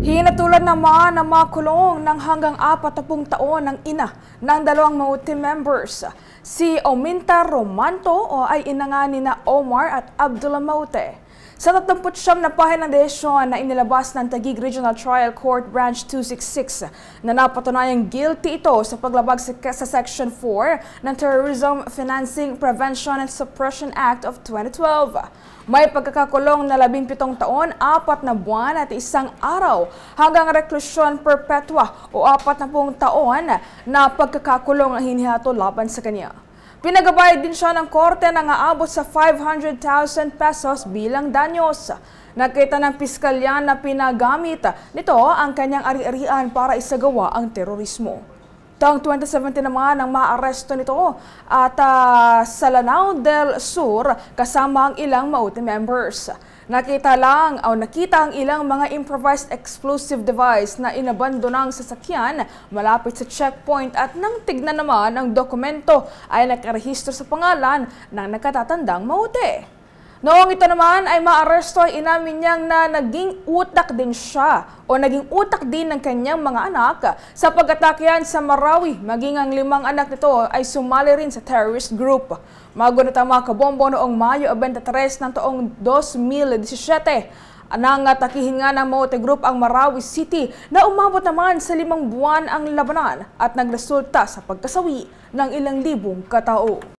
Hinatulan naman ng mga kulong ng hanggang 40 taon ng ina ng dalawang Maute members. Si Ominta Romanto o ay ina nga ni na Omar at Abdullah Maute. Sa 39 na pahinang desisyon na inilabas ng Taguig Regional Trial Court Branch 266 na napatunayang guilty ito sa paglabag sa Section 4 ng Terrorism Financing Prevention and Suppression Act of 2012. May pagkakakulong na 17 taon, 4 na buwan at 1 araw hanggang reklusyon perpetua o 40 taon na pagkakakulong ang hinihato laban sa kanya. Pinagabayad din siya ng korte na aabot sa 500,000 pesos bilang danyos. Nakita ng piskalya na pinagamit nito ang kanyang ari-arian para isagawa ang terorismo. Taong 2017 naman ang maaresto nito at sa Lanao del Sur kasama ang ilang Maute members. Nakita ang ilang mga improvised explosive device na inabandonang sasakyan malapit sa checkpoint at nang tignan naman ang dokumento ay nakarehistro sa pangalan ng nakatatandang Maute. Noong ito naman ay maaresto ay inamin niyang na naging utak din ng kanyang mga anak sa pag-atakehan sa Marawi. Maging ang 5 anak nito ay sumali rin sa terrorist group. Magunit ang mga kabombo noong Mayo 23 ng taong 2017. Nang atakihin nga ng Maute Group ang Marawi City na umabot naman sa 5 buwan ang labanan at nagresulta sa pagkasawi ng ilang libong katao.